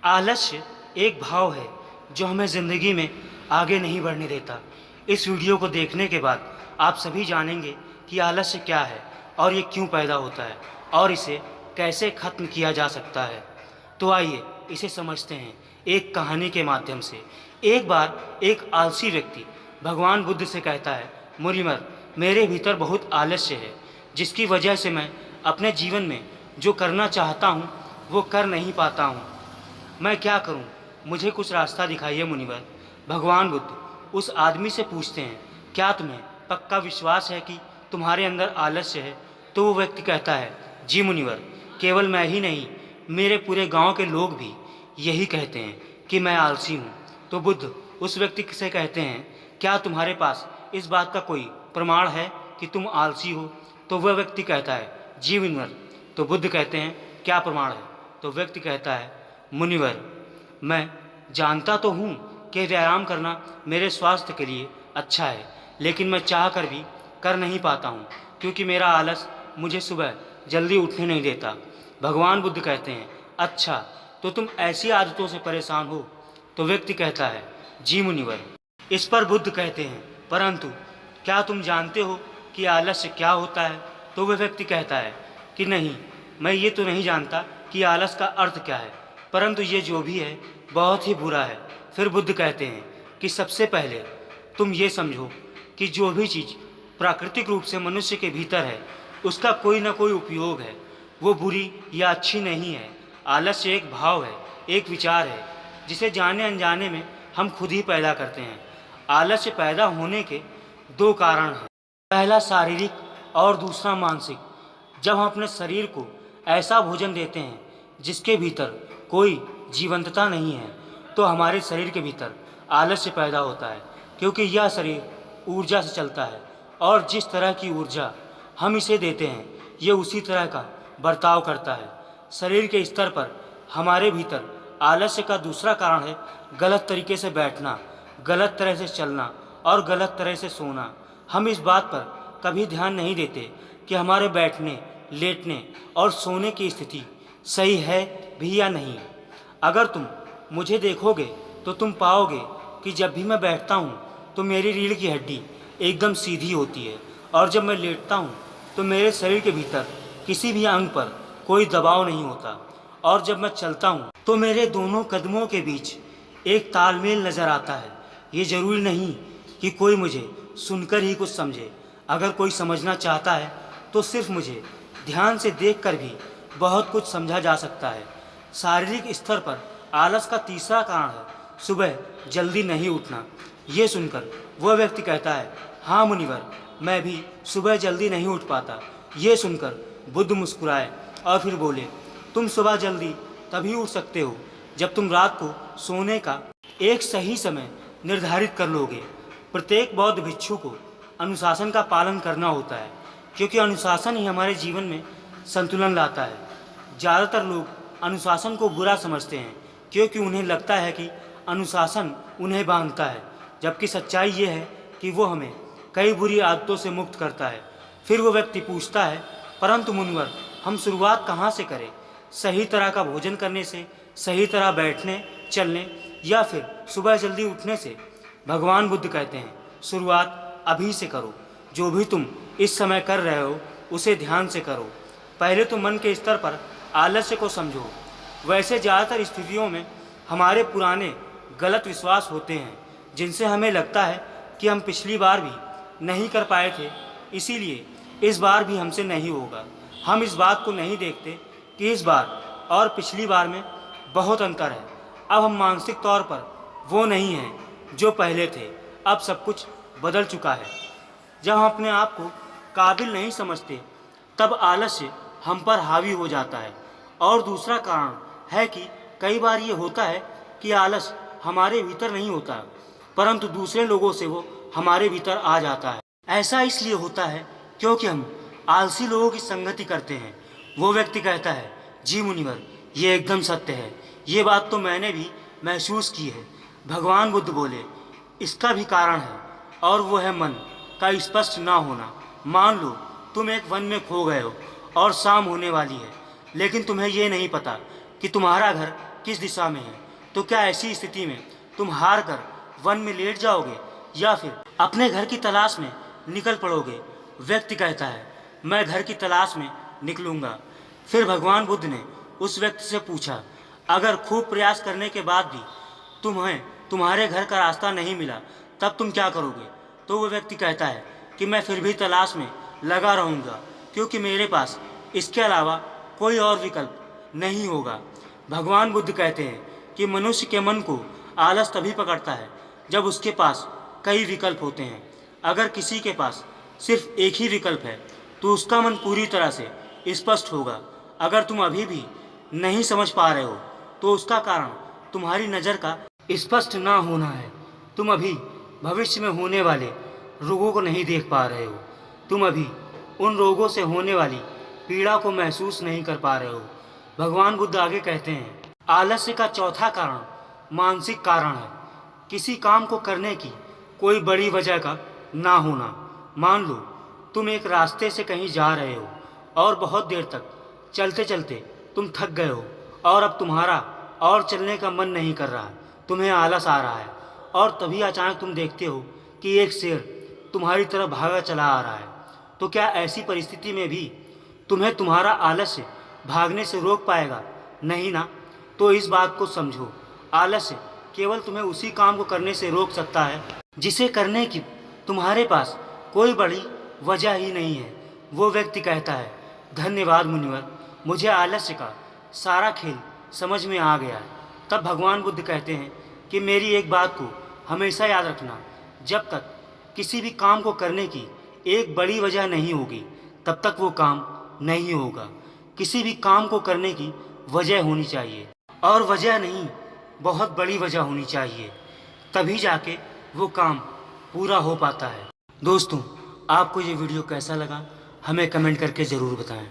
आलस्य एक भाव है जो हमें ज़िंदगी में आगे नहीं बढ़ने देता। इस वीडियो को देखने के बाद आप सभी जानेंगे कि आलस्य क्या है और ये क्यों पैदा होता है और इसे कैसे ख़त्म किया जा सकता है। तो आइए इसे समझते हैं एक कहानी के माध्यम से। एक बार एक आलसी व्यक्ति भगवान बुद्ध से कहता है, मुनिवर, मेरे भीतर बहुत आलस्य है जिसकी वजह से मैं अपने जीवन में जो करना चाहता हूँ वो कर नहीं पाता हूँ। मैं क्या करूं? मुझे कुछ रास्ता दिखाइए मुनिवर। भगवान बुद्ध उस आदमी से पूछते हैं, क्या तुम्हें पक्का विश्वास है कि तुम्हारे अंदर आलस्य है? तो वो व्यक्ति कहता है, जी मुनिवर, केवल मैं ही नहीं, मेरे पूरे गांव के लोग भी यही कहते हैं कि मैं आलसी हूँ। तो बुद्ध उस व्यक्ति से कहते हैं, क्या तुम्हारे पास इस बात का कोई प्रमाण है कि तुम आलसी हो? तो वह व्यक्ति कहता है, जी मुनिवर। तो बुद्ध कहते हैं, क्या प्रमाण है? तो व्यक्ति कहता है, मुनिवर, मैं जानता तो हूँ कि व्यायाम करना मेरे स्वास्थ्य के लिए अच्छा है, लेकिन मैं चाह कर भी कर नहीं पाता हूँ क्योंकि मेरा आलस मुझे सुबह जल्दी उठने नहीं देता। भगवान बुद्ध कहते हैं, अच्छा, तो तुम ऐसी आदतों से परेशान हो? तो व्यक्ति कहता है, जी मुनिवर। इस पर बुद्ध कहते हैं, परंतु क्या तुम जानते हो कि आलस्य क्या होता है? तो वह व्यक्ति कहता है कि नहीं, मैं ये तो नहीं जानता कि आलस का अर्थ क्या है, परंतु ये जो भी है बहुत ही बुरा है। फिर बुद्ध कहते हैं कि सबसे पहले तुम ये समझो कि जो भी चीज़ प्राकृतिक रूप से मनुष्य के भीतर है उसका कोई ना कोई उपयोग है, वो बुरी या अच्छी नहीं है। आलस्य एक भाव है, एक विचार है जिसे जाने अनजाने में हम खुद ही पैदा करते हैं। आलस्य पैदा होने के दो कारण हैं, पहला शारीरिक और दूसरा मानसिक। जब हम अपने शरीर को ऐसा भोजन देते हैं जिसके भीतर कोई जीवंतता नहीं है तो हमारे शरीर के भीतर आलस्य पैदा होता है, क्योंकि यह शरीर ऊर्जा से चलता है और जिस तरह की ऊर्जा हम इसे देते हैं ये उसी तरह का बर्ताव करता है। शरीर के स्तर पर हमारे भीतर आलस्य का दूसरा कारण है गलत तरीके से बैठना, गलत तरह से चलना और गलत तरह से सोना। हम इस बात पर कभी ध्यान नहीं देते कि हमारे बैठने, लेटने और सोने की स्थिति सही है भी या नहीं। अगर तुम मुझे देखोगे तो तुम पाओगे कि जब भी मैं बैठता हूँ तो मेरी रीढ़ की हड्डी एकदम सीधी होती है और जब मैं लेटता हूँ तो मेरे शरीर के भीतर किसी भी अंग पर कोई दबाव नहीं होता और जब मैं चलता हूँ तो मेरे दोनों कदमों के बीच एक तालमेल नज़र आता है। ये ज़रूरी नहीं कि कोई मुझे सुनकर ही कुछ समझे। अगर कोई समझना चाहता है तो सिर्फ मुझे ध्यान से देखकर भी बहुत कुछ समझा जा सकता है। शारीरिक स्तर पर आलस का तीसरा कारण है सुबह जल्दी नहीं उठना। ये सुनकर वह व्यक्ति कहता है, हाँ मुनिवर, मैं भी सुबह जल्दी नहीं उठ पाता। ये सुनकर बुद्ध मुस्कुराए और फिर बोले, तुम सुबह जल्दी तभी उठ सकते हो जब तुम रात को सोने का एक सही समय निर्धारित कर लोगे। प्रत्येक बौद्ध भिक्षु को अनुशासन का पालन करना होता है क्योंकि अनुशासन ही हमारे जीवन में संतुलन लाता है। ज़्यादातर लोग अनुशासन को बुरा समझते हैं क्योंकि उन्हें लगता है कि अनुशासन उन्हें बांधता है, जबकि सच्चाई ये है कि वो हमें कई बुरी आदतों से मुक्त करता है। फिर वो व्यक्ति पूछता है, परंतु मुनिवर, हम शुरुआत कहाँ से करें? सही तरह का भोजन करने से, सही तरह बैठने चलने, या फिर सुबह जल्दी उठने से? भगवान बुद्ध कहते हैं, शुरुआत अभी से करो। जो भी तुम इस समय कर रहे हो उसे ध्यान से करो। पहले तो मन के स्तर पर आलस्य को समझो। वैसे ज़्यादातर स्थितियों में हमारे पुराने गलत विश्वास होते हैं जिनसे हमें लगता है कि हम पिछली बार भी नहीं कर पाए थे, इसीलिए इस बार भी हमसे नहीं होगा। हम इस बात को नहीं देखते कि इस बार और पिछली बार में बहुत अंतर है। अब हम मानसिक तौर पर वो नहीं हैं जो पहले थे। अब सब कुछ बदल चुका है। जब हम अपने आप को काबिल नहीं समझते तब आलस्य हम पर हावी हो जाता है। और दूसरा कारण है कि कई बार ये होता है कि आलस हमारे भीतर नहीं होता, परंतु दूसरे लोगों से वो हमारे भीतर आ जाता है। ऐसा इसलिए होता है क्योंकि हम आलसी लोगों की संगति करते हैं। वो व्यक्ति कहता है, जी मुनिवर, ये एकदम सत्य है, ये बात तो मैंने भी महसूस की है। भगवान बुद्ध बोले, इसका भी कारण है और वो है मन का स्पष्ट ना होना। मान लो तुम एक वन में खो गए हो और शाम होने वाली है, लेकिन तुम्हें ये नहीं पता कि तुम्हारा घर किस दिशा में है। तो क्या ऐसी स्थिति में तुम हार कर वन में लेट जाओगे या फिर अपने घर की तलाश में निकल पड़ोगे। व्यक्ति कहता है, मैं घर की तलाश में निकलूंगा। फिर भगवान बुद्ध ने उस व्यक्ति से पूछा, अगर खूब प्रयास करने के बाद भी तुम्हें तुम्हारे घर का रास्ता नहीं मिला तब तुम क्या करोगे। तो वो व्यक्ति कहता है कि मैं फिर भी तलाश में लगा रहूँगा, क्योंकि मेरे पास इसके अलावा कोई और विकल्प नहीं होगा। भगवान बुद्ध कहते हैं कि मनुष्य के मन को आलस तभी पकड़ता है जब उसके पास कई विकल्प होते हैं। अगर किसी के पास सिर्फ एक ही विकल्प है तो उसका मन पूरी तरह से स्पष्ट होगा। अगर तुम अभी भी नहीं समझ पा रहे हो तो उसका कारण तुम्हारी नज़र का स्पष्ट ना होना है। तुम अभी भविष्य में होने वाले रोगों को नहीं देख पा रहे हो। तुम अभी उन रोगों से होने वाली पीड़ा को महसूस नहीं कर पा रहे हो। भगवान बुद्ध आगे कहते हैं, आलस्य का चौथा कारण मानसिक कारण है। किसी काम को करने की कोई बड़ी वजह का ना होना। मान लो तुम एक रास्ते से कहीं जा रहे हो और बहुत देर तक चलते चलते तुम थक गए हो और अब तुम्हारा और चलने का मन नहीं कर रहा, तुम्हें आलस आ रहा है। और तभी अचानक तुम देखते हो कि एक शेर तुम्हारी तरफ भागा चला आ रहा है। तो क्या ऐसी परिस्थिति में भी तुम्हें तुम्हारा आलस्य भागने से रोक पाएगा? नहीं ना। तो इस बात को समझो, आलस्य केवल तुम्हें उसी काम को करने से रोक सकता है जिसे करने की तुम्हारे पास कोई बड़ी वजह ही नहीं है। वो व्यक्ति कहता है, धन्यवाद मुनिवर, मुझे आलस्य का सारा खेल समझ में आ गया है। तब भगवान बुद्ध कहते हैं कि मेरी एक बात को हमेशा याद रखना, जब तक किसी भी काम को करने की एक बड़ी वजह नहीं होगी तब तक वो काम नहीं होगा। किसी भी काम को करने की वजह होनी चाहिए, और वजह नहीं, बहुत बड़ी वजह होनी चाहिए, तभी जाके वो काम पूरा हो पाता है। दोस्तों, आपको ये वीडियो कैसा लगा हमें कमेंट करके ज़रूर बताएं।